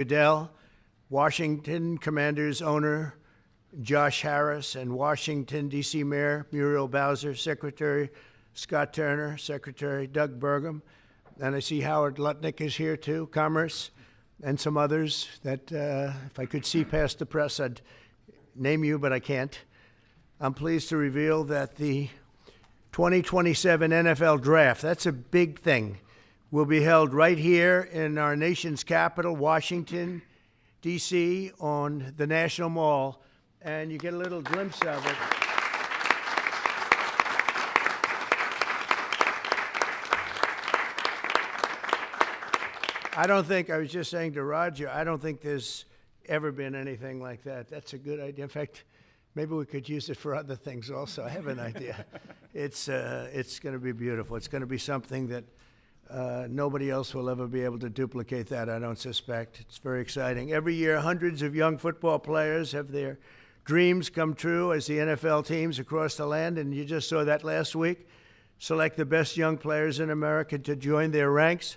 Goodell, Washington Commanders owner Josh Harris, and Washington, D.C. Mayor Muriel Bowser, Secretary Scott Turner, Secretary Doug Burgum, and I see Howard Lutnick is here too, Commerce, and some others that if I could see past the press, I'd name you, but I can't. I'm pleased to reveal that the 2027 NFL Draft, that's a big thing, will be held right here in our nation's capital, Washington, D.C., on the National Mall, and you get a little glimpse of it. I was just saying to Roger, I don't think there's ever been anything like that. That's a good idea. In fact, maybe we could use it for other things also. I have an idea. It's going to be beautiful. It's going to be something that nobody else will ever be able to duplicate that, I don't suspect. It's very exciting. Every year, hundreds of young football players have their dreams come true as the NFL teams across the land, and you just saw that last week, select the best young players in America to join their ranks.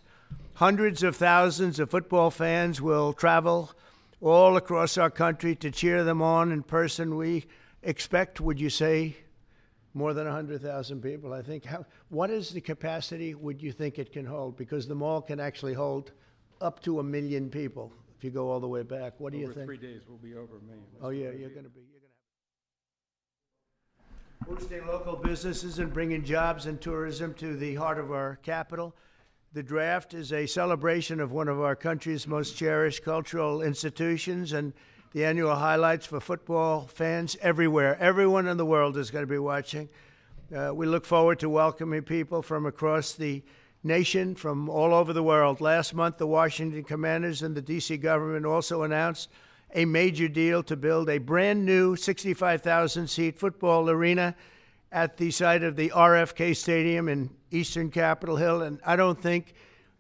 Hundreds of thousands of football fans will travel all across our country to cheer them on in person. We expect, would you say, more than 100,000 people, I think. What is the capacity would you think it can hold? Because the mall can actually hold up to 1 million people if you go all the way back. What do you think? Over 3 days, we'll be over 1 million. Oh, yeah, you're going to have boosting local businesses and bringing jobs and tourism to the heart of our capital. The draft is a celebration of one of our country's most cherished cultural institutions and the annual highlights for football fans everywhere. Everyone in the world is going to be watching. We look forward to welcoming people from across the nation, from all over the world. Last month, the Washington Commanders and the D.C. government also announced a major deal to build a brand new 65,000-seat football arena at the site of the RFK Stadium in eastern Capitol Hill. And I don't think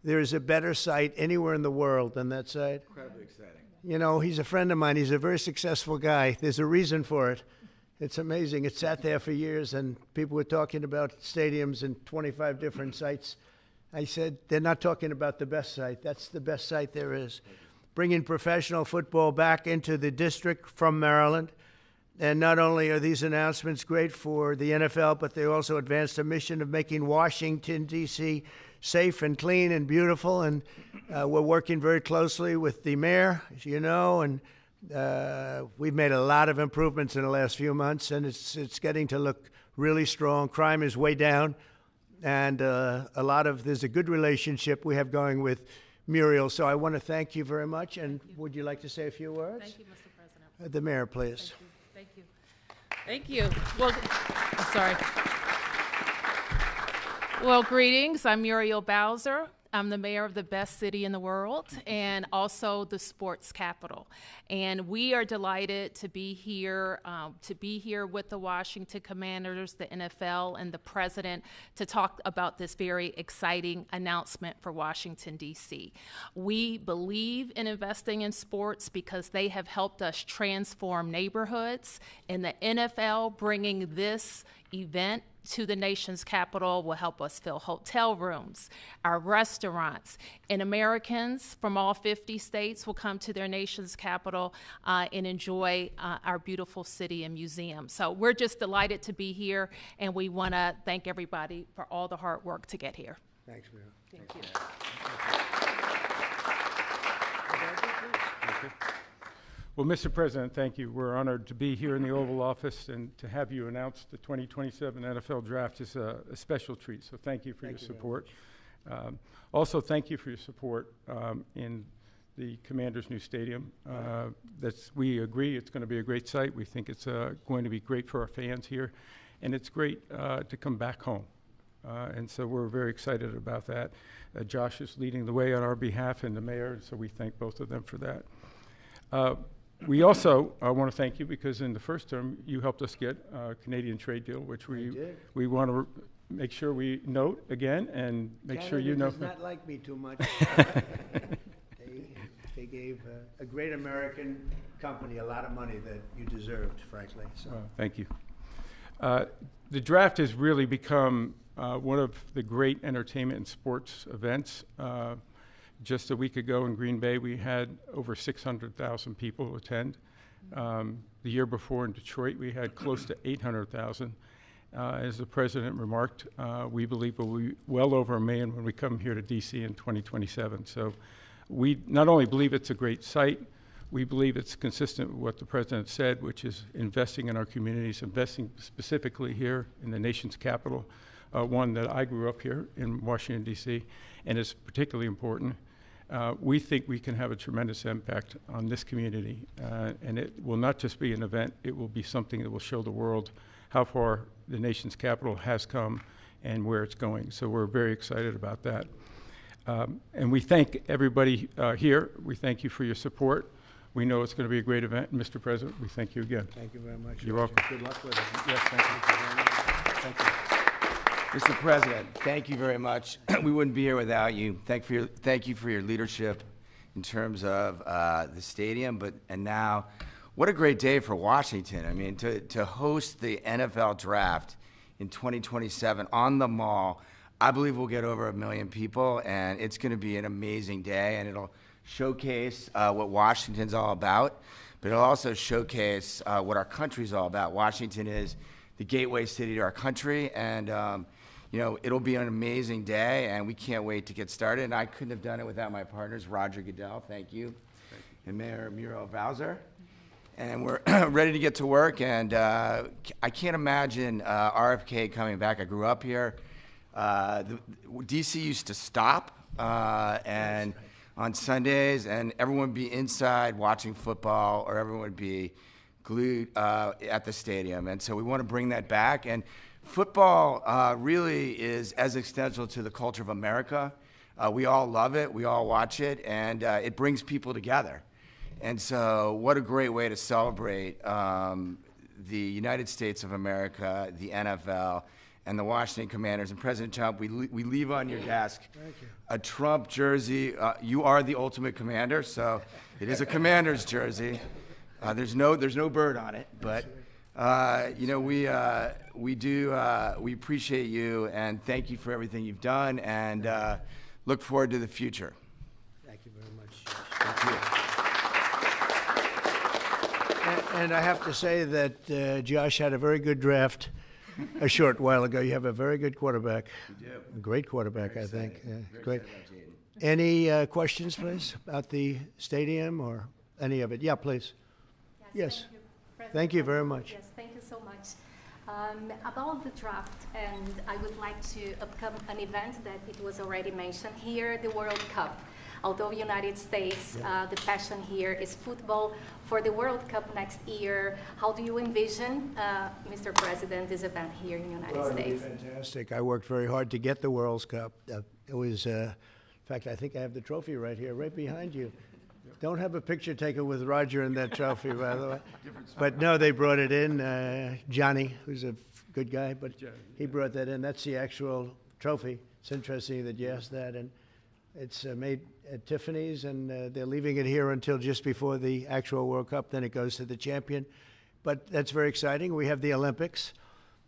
there is a better site anywhere in the world than that site. Incredibly exciting. You know, he's a friend of mine. He's a very successful guy. There's a reason for it. It's amazing. It sat there for years, and people were talking about stadiums in 25 different sites. I said, they're not talking about the best site. That's the best site there is. Bringing professional football back into the district from Maryland. And not only are these announcements great for the NFL, but they also advance the mission of making Washington, D.C. safe and clean and beautiful. And we're working very closely with the mayor, as you know, and we've made a lot of improvements in the last few months, and it's getting to look really strong. Crime is way down, and there's a good relationship we have going with Muriel. So I want to thank you very much. And would you like to say a few words? Thank you, Mr. President. The mayor, please. Thank you. Thank you. Well, I'm sorry. Well, greetings. I'm Muriel Bowser. I'm the mayor of the best city in the world and also the sports capital. And we are delighted to be here with the Washington Commanders, the NFL, and the president to talk about this very exciting announcement for Washington, D.C. We believe in investing in sports because they have helped us transform neighborhoods, and the NFL bringing this event to the nation's capital will help us fill hotel rooms, our restaurants, and Americans from all 50 states will come to their nation's capital and enjoy our beautiful city and museum. So we're just delighted to be here, and we want to thank everybody for all the hard work to get here. Thanks, Muriel. Thank you. Well, Mr. President, thank you. We're honored to be here in the Oval Office, and to have you announce the 2027 NFL Draft is a special treat. So thank you for your support. Also, thank you for your support in the Commanders' new stadium. We agree it's going to be a great site. We think it's going to be great for our fans here, and it's great to come back home. And so we're very excited about that. Josh is leading the way on our behalf, and the mayor, so we thank both of them for that. We also want to thank you because in the first term, you helped us get a Canadian trade deal, which we want to make sure we note again and make sure you know. Canada does not like me too much. They gave a great American company a lot of money that you deserved, frankly. So. Thank you. The draft has really become one of the great entertainment and sports events. Just a week ago in Green Bay, we had over 600,000 people attend. The year before in Detroit, we had close to 800,000. As the president remarked, we believe we'll be well over 1 million when we come here to D.C. in 2027. So we not only believe it's a great site, we believe it's consistent with what the president said, which is investing in our communities, investing specifically here in the nation's capital, one that I grew up here in Washington, D.C., and is particularly important. We think we can have a tremendous impact on this community, and it will not just be an event, it will be something that will show the world how far the nation's capital has come and where it's going. So we're very excited about that. And we thank everybody here. We thank you for your support. We know it's going to be a great event. And Mr. President, we thank you again. Thank you very much. You're Roger. welcome. Good luck with it. Yes, thank you very much. Thank you. Mr. President, thank you very much. We wouldn't be here without you. Thank you for your leadership in terms of the stadium, and now, what a great day for Washington. I mean, to host the NFL draft in 2027 on the Mall. I believe we'll get over 1 million people, and it's going to be an amazing day, and it'll showcase what Washington's all about, but it'll also showcase what our country's all about. Washington is the gateway city to our country, and you know, it'll be an amazing day, and we can't wait to get started. And I couldn't have done it without my partners, Roger Goodell, thank you, and Mayor Muriel Bowser. And we're ready to get to work, and I can't imagine RFK coming back. I grew up here. DC used to stop and on Sundays, and everyone would be inside watching football, or everyone would be glued at the stadium. And so we want to bring that back. And football really is as essential to the culture of America. We all love it. We all watch it, and it brings people together. And so what a great way to celebrate the United States of America, the NFL, and the Washington Commanders. And President Trump, we leave on your desk a Trump jersey. You are the ultimate commander, so it is a Commander's jersey. There's no bird on it, but you know, we appreciate you, and thank you for everything you've done, and look forward to the future. Thank you very much. Thank you. And I have to say that Josh had a very good draft a short while ago. You have a very good quarterback. We do. A great quarterback, I think. Yeah, Very great. excited about Jaden. Any questions, please, about the stadium or any of it? Yeah, please. Yes. Thank you, President. Thank you very much. Yes, thank you so much. About the draft, and I would like to upcome an event that it was already mentioned here, the World Cup. Although United States, the passion here is football. For the World Cup next year, how do you envision, Mr. President, this event here in the United States? It'll be fantastic. I worked very hard to get the World Cup. It was, in fact, I think I have the trophy right here, right behind you. Don't have a picture taken with Roger and that trophy, by the way. But no, they brought it in. Johnny, who's a good guy, but he brought that in. That's the actual trophy. It's interesting that you asked that. And it's made at Tiffany's, and they're leaving it here until just before the actual World Cup. Then it goes to the champion. But that's very exciting. We have the Olympics.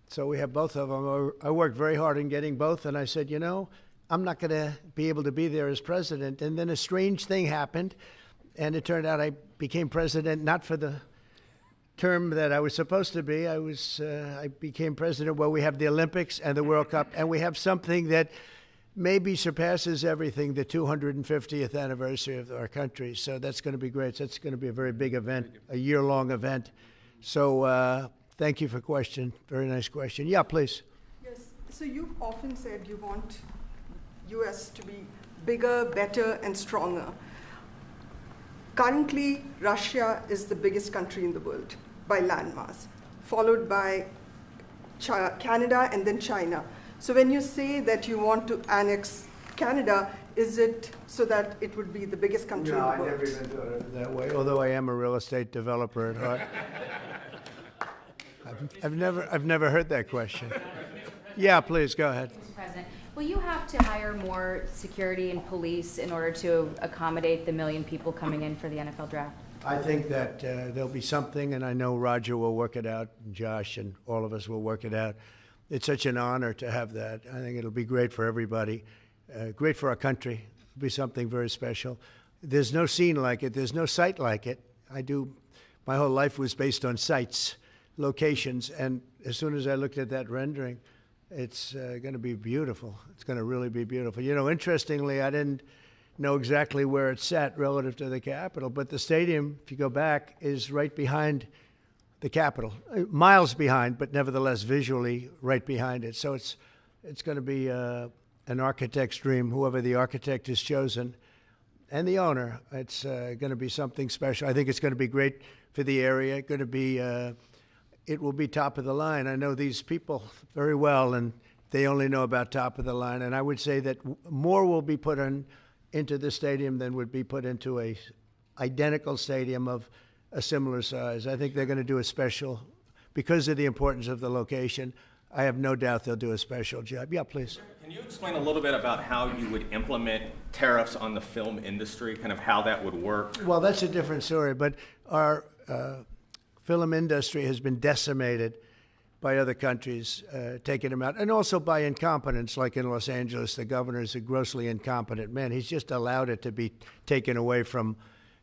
So we have both of them. I worked very hard in getting both, and I said, you know, I'm not going to be able to be there as president. And then a strange thing happened. And it turned out I became president not for the term that I was supposed to be. I became president while we have the Olympics and the World Cup, and we have something that maybe surpasses everything, the 250th anniversary of our country. So that's going to be great. That's going to be a very big event, a year-long event. So thank you for the question. Very nice question. Yeah, please. Yes. So you've often said you want U.S. to be bigger, better, and stronger. Currently, Russia is the biggest country in the world by landmass, followed by Canada and then China. So when you say that you want to annex Canada, is it so that it would be the biggest country in the world? No, I never even thought of it that way, although I am a real estate developer at heart. I've never heard that question. Yeah, please, go ahead. Mr. President, will you have to hire more security and police in order to accommodate the 1 million people coming in for the NFL draft? I think that there'll be something, and I know Roger will work it out, and Josh and all of us will work it out. It's such an honor to have that. I think it'll be great for everybody, great for our country. It'll be something very special. There's no scene like it. There's no site like it. My whole life was based on sites, locations, and as soon as I looked at that rendering, it's going to be beautiful. It's going to really be beautiful. You know, interestingly, I didn't know exactly where it's sat relative to the Capitol, but the stadium, if you go back, is right behind the Capitol, miles behind, but nevertheless visually right behind it. So it's going to be an architect's dream, whoever the architect is chosen, and the owner. It's going to be something special. I think it's going to be great for the area. It will be top of the line. I know these people very well, and they only know about top of the line. And I would say that more will be put into the stadium than would be put into a identical stadium of a similar size. I think they're going to do a special, because of the importance of the location. I have no doubt they'll do a special job. Yeah, please. Can you explain a little bit about how you would implement tariffs on the film industry, kind of how that would work? Well, that's a different story, but our film industry has been decimated by other countries taking them out, and also by incompetence, like in Los Angeles. The governor is a grossly incompetent man. He's just allowed it to be taken away from,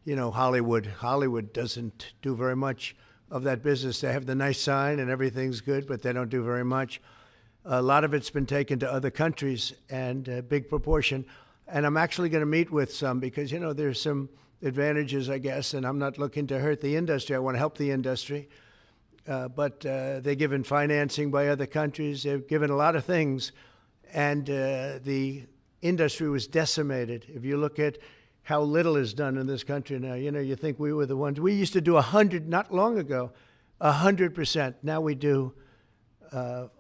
Hollywood. Hollywood doesn't do very much of that business. They have the nice sign and everything's good, but they don't do very much. A lot of it's been taken to other countries, and a big proportion. And I'm actually going to meet with some because, there's some advantages, I guess, and I'm not looking to hurt the industry. I want to help the industry. But they're given financing by other countries. They're given a lot of things, and the industry was decimated. If you look at how little is done in this country now, you think we were the ones. We used to do 100, not long ago, 100%. Now we do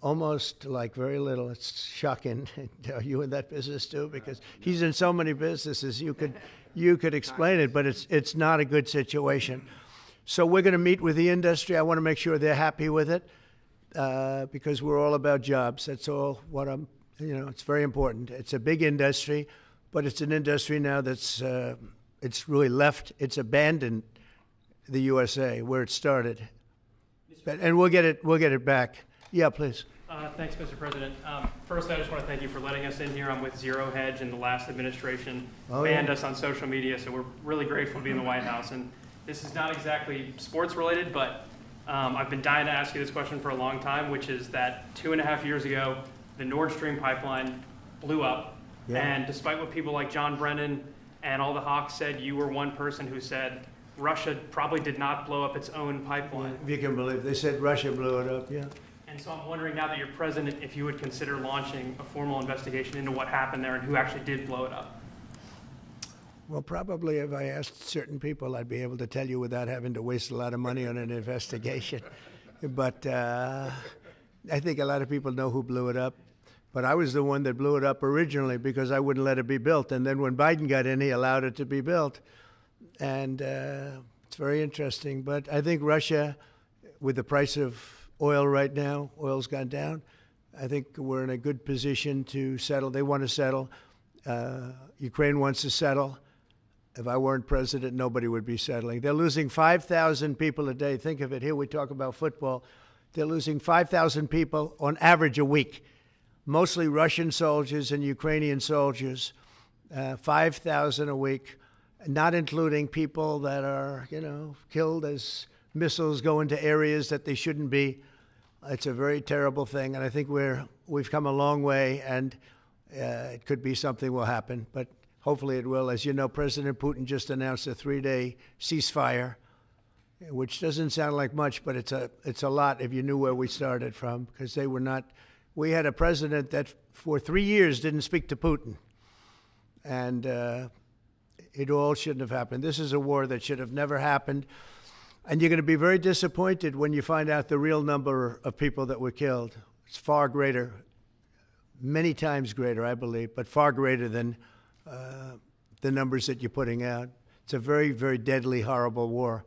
almost like very little. It's shocking. Are you in that business too? Because he's in so many businesses. You could explain it, but it's not a good situation. So we're going to meet with the industry. I want to make sure they're happy with it because we're all about jobs. That's all what it's very important. It's a big industry, but it's an industry now that's it's really left. It's abandoned the USA where it started, and we'll get it back. Yeah, please. Thanks, Mr. President. First, I just want to thank you for letting us in here. I'm with Zero Hedge, and the last administration banned us on social media, so we're really grateful to be in the White House. And this is not exactly sports related, but I've been dying to ask you this question for a long time, which is that 2.5 years ago, the Nord Stream pipeline blew up. Yeah. And despite what people like John Brennan and all the hawks said, you were one person who said Russia probably did not blow up its own pipeline. If you can believe, they said Russia blew it up, yeah. And so I'm wondering now that you're president, if you would consider launching a formal investigation into what happened there and who actually did blow it up. Well, probably if I asked certain people, I'd be able to tell you without having to waste a lot of money on an investigation. But I think a lot of people know who blew it up. But I was the one that blew it up originally because I wouldn't let it be built. And then when Biden got in, he allowed it to be built. And it's very interesting. But I think Russia, with the price of oil right now, oil's gone down. I think we're in a good position to settle. They want to settle. Ukraine wants to settle. If I weren't president, nobody would be settling. They're losing 5,000 people a day. Think of it. Here we talk about football. They're losing 5,000 people on average a week, mostly Russian soldiers and Ukrainian soldiers, 5,000 a week, not including people that are, killed as missiles go into areas that they shouldn't be. It's a very terrible thing, and I think we've come a long way, and it could be something will happen, but hopefully it will. As you know, President Putin just announced a 3-day ceasefire, which doesn't sound like much, but it's a lot if you knew where we started from, because they were not. We had a president that for 3 years didn't speak to Putin, and it all shouldn't have happened. This is a war that should have never happened. And you're going to be very disappointed when you find out the real number of people that were killed. It's far greater, many times greater, I believe, but far greater than the numbers that you're putting out. It's a very, very deadly, horrible war.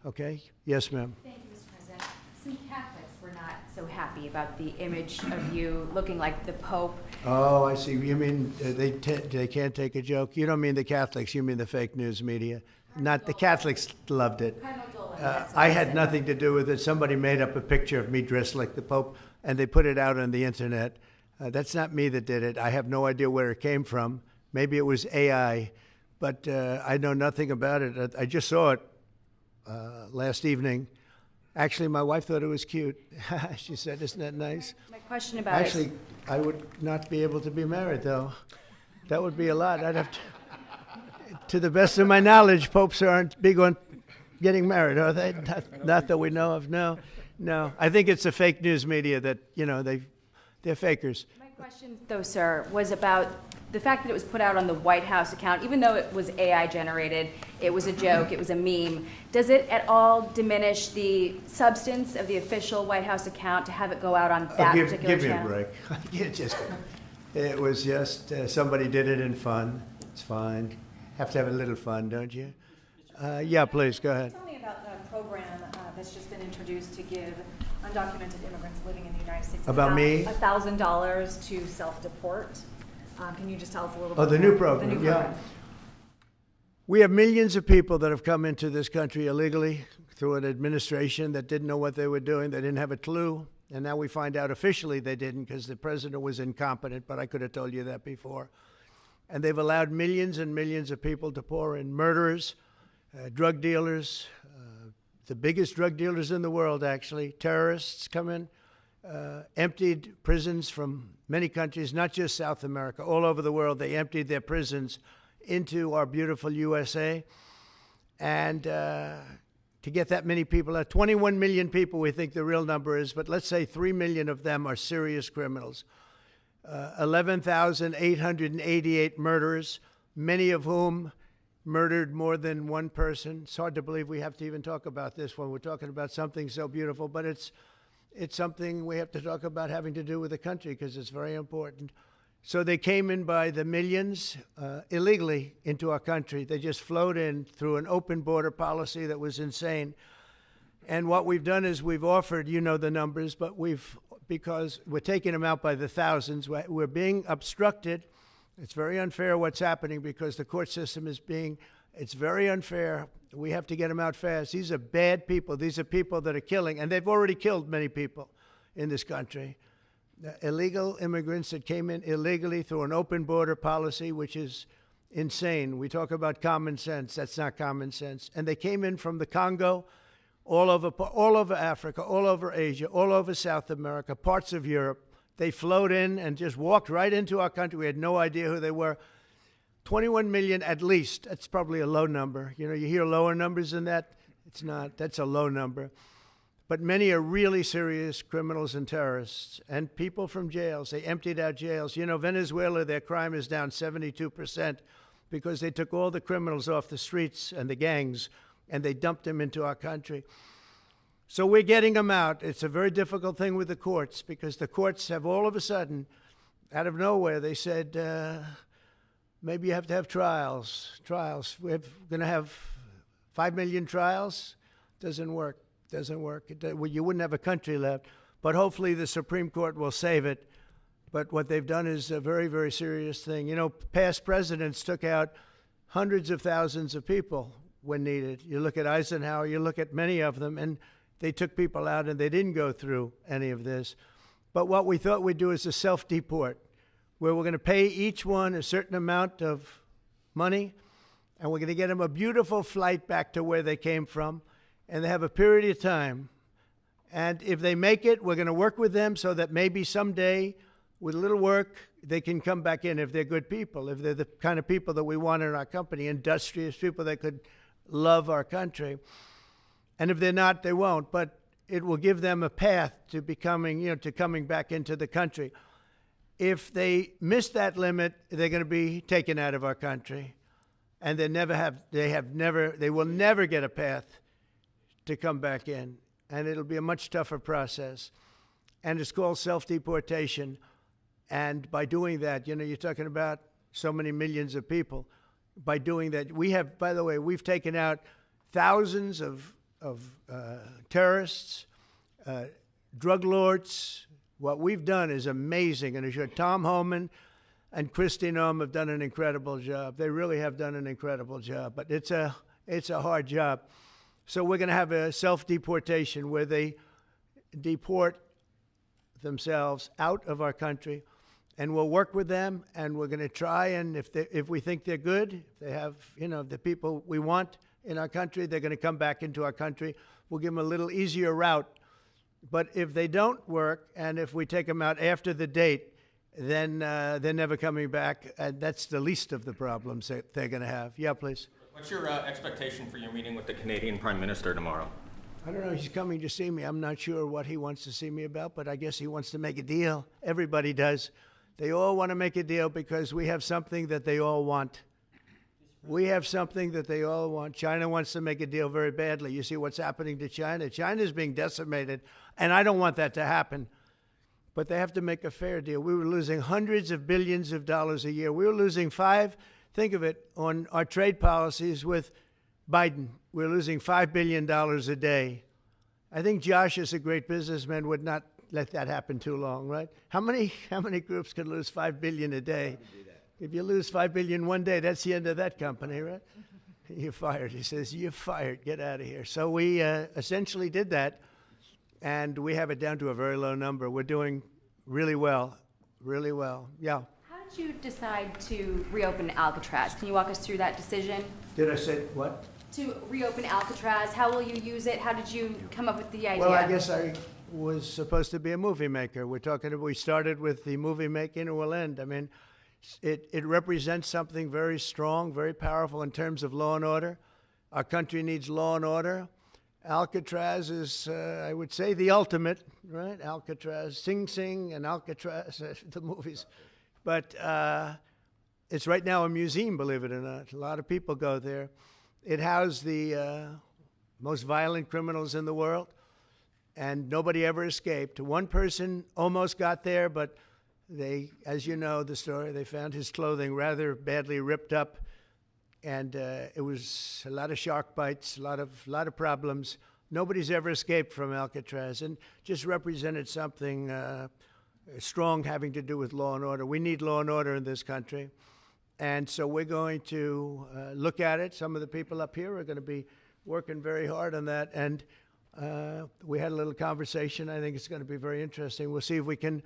Okay? Yes, ma'am. Thank you, Mr. President. Some Catholics were not so happy about the image of you looking like the Pope. Oh, I see. You mean they can't take a joke? You don't mean the Catholics. You mean the fake news media. Not the Catholics loved it. I had nothing to do with it. Somebody made up a picture of me dressed like the Pope, and they put it out on the internet. That's not me that did it. I have no idea where it came from, Maybe it was AI, but I know nothing about it. I just saw it last evening. Actually, my wife thought it was cute. She said, "Isn't that nice?" My question about Actually, I would not be able to be married, though. That would be a lot. I'd have to the best of my knowledge, popes aren't big on getting married, are they? Not that we know of. No. I think it's the fake news media that, they're fakers. My question, though, sir, was about the fact that it was put out on the White House account, even though it was AI generated, it was a joke, it was a meme. Does it at all diminish the substance of the official White House account to have it go out on that particular channel? Give me a break. It was just somebody did it in fun. It's fine. Have to have a little fun, don't you? Yeah, please, go ahead. Tell me about the program that's just been introduced to give undocumented immigrants living in the United States About me? $1,000 to self-deport. Can you just tell us a little bit? Oh, the new program, yeah. We have millions of people that have come into this country illegally through an administration that didn't know what they were doing. They didn't have a clue. And now we find out officially they didn't because the president was incompetent, but I could have told you that before. And they've allowed millions and millions of people to pour in. Murderers, drug dealers, the biggest drug dealers in the world, actually. Terrorists come in, emptied prisons from many countries, not just South America, all over the world. They emptied their prisons into our beautiful USA. And to get that many people out, 21 million people we think the real number is, but let's say 3 million of them are serious criminals. 11,888 murderers, many of whom murdered more than one person. It's hard to believe we have to even talk about this when we're talking about something so beautiful, but it's something we have to talk about having to do with the country because it's very important. So they came in by the millions illegally into our country. They just flowed in through an open border policy that was insane. And what we've done is we've offered, you know the numbers, but because we're taking them out by the thousands, we're being obstructed. It's very unfair what's happening because the court system it's very unfair. We have to get them out fast. These are bad people. These are people that are killing, and they've already killed many people in this country. Illegal immigrants that came in illegally through an open border policy, which is insane. We talk about common sense. That's not common sense. And they came in from the Congo, all over Africa, all over Asia, all over South America, parts of Europe. They flowed in and just walked right into our country. We had no idea who they were. 21 million at least. That's probably a low number. You hear lower numbers than that. It's not. That's a low number. But many are really serious criminals and terrorists and people from jails. They emptied out jails. Venezuela, their crime is down 72% because they took all the criminals off the streets and the gangs and they dumped them into our country. So we're getting them out. It's a very difficult thing with the courts because the courts have all of a sudden, out of nowhere, they said, maybe you have to have trials. We're going to have 5 million trials. Doesn't work. You wouldn't have a country left. But hopefully the Supreme Court will save it. But what they've done is a very, very serious thing. Past presidents took out hundreds of thousands of people when needed. You look at Eisenhower, you look at many of them, and they took people out and they didn't go through any of this. But what we thought we'd do is a self-deport, where we're going to pay each one a certain amount of money, and we're going to get them a beautiful flight back to where they came from, and they have a period of time. And if they make it, we're going to work with them so that maybe someday, with a little work, they can come back in if they're good people, if they're the kind of people that we want in our company, industrious people that could love our country. And if they're not, they won't. But it will give them a path to becoming, to coming back into the country. If they miss that limit, they're going to be taken out of our country. And they will never get a path to come back in. And it'll be a much tougher process. And it's called self-deportation. And by doing that, you're talking about so many millions of people. By doing that, we've taken out thousands of terrorists, drug lords. What we've done is amazing. And I'm sure Tom Homan and Kristi Noem have done an incredible job. They really have done an incredible job. But it's a hard job. So we're going to have a self-deportation where they deport themselves out of our country. and we'll work with them, and we're going to try, and if we think they're good, if they have, the people we want in our country, they're going to come back into our country. We'll give them a little easier route. But if they don't work, and if we take them out after the date, then they're never coming back, and that's the least of the problems that they're going to have. Yeah, please. What's your expectation for your meeting with the Canadian Prime Minister tomorrow? I don't know. He's coming to see me. I'm not sure what he wants to see me about, but I guess he wants to make a deal. Everybody does. They all want to make a deal because we have something that they all want. We have something that they all want. China wants to make a deal very badly. You see what's happening to China? China's being decimated, and I don't want that to happen. But they have to make a fair deal. We were losing hundreds of billions of dollars a year. We were losing think of it, on our trade policies with Biden. We're losing $5 billion a day. I think Josh, as a great businessman, would not let that happen too long, right? How many groups could lose $5 billion a day? If you lose $5 billion one day, that's the end of that company, right? You're fired. He says, you're fired. Get out of here. So we essentially did that, and we have it down to a very low number. We're doing really well, really well. Yeah. How did you decide to reopen Alcatraz? Can you walk us through that decision? Did I say what? To reopen Alcatraz, how will you use it? How did you come up with the idea? Well, I guess I was supposed to be a movie maker. We started with the movie making, and we'll end. I mean, it represents something very strong, very powerful in terms of law and order. Our country needs law and order. Alcatraz is, I would say, the ultimate, right? Alcatraz, Sing Sing and Alcatraz, the movies. But it's right now a museum, believe it or not. A lot of people go there. It housed the most violent criminals in the world, and nobody ever escaped. One person almost got there, but they, as you know the story, they found his clothing rather badly ripped up, and it was a lot of shark bites, a lot of problems. Nobody's ever escaped from Alcatraz, and just represented something strong having to do with law and order. We need law and order in this country. And so we're going to look at it. Some of the people up here are going to be working very hard on that. And we had a little conversation. I think it's going to be very interesting. We'll see if we can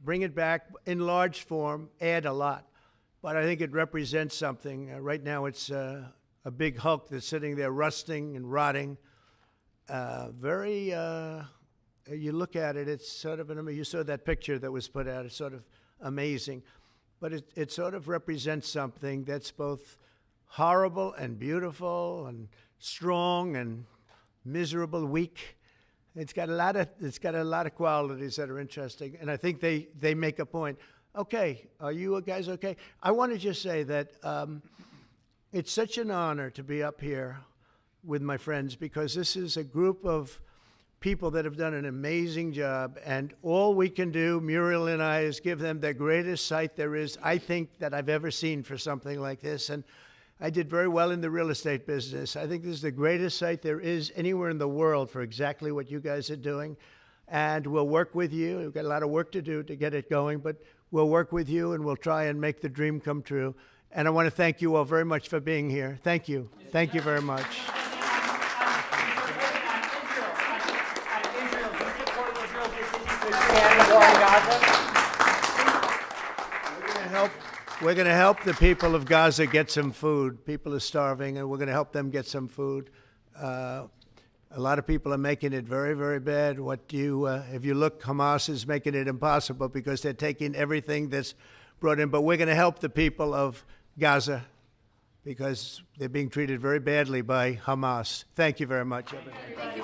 bring it back in large form, add a lot. But I think it represents something. Right now it's a big hulk that's sitting there rusting and rotting. You look at it, it's sort of, you saw that picture that was put out. It's sort of amazing. But it sort of represents something that's both horrible and beautiful and strong and miserable, weak. It's got a lot of qualities that are interesting, and I think they make a point. Okay, are you guys okay? I want to just say that it's such an honor to be up here with my friends, because this is a group of people that have done an amazing job, and all we can do, Muriel and I, is give them the greatest site there is, I think, that I've ever seen for something like this. And I did very well in the real estate business. I think this is the greatest site there is anywhere in the world for exactly what you guys are doing. And we'll work with you. We've got a lot of work to do to get it going, but we'll work with you, and we'll try and make the dream come true. And I want to thank you all very much for being here. Thank you. Thank you very much. We're going to help the people of Gaza get some food. People are starving, and we're going to help them get some food. A lot of people are making it very, very bad. If you look, Hamas is making it impossible because they're taking everything that's brought in. But we're going to help the people of Gaza because they're being treated very badly by Hamas. Thank you very much, everybody.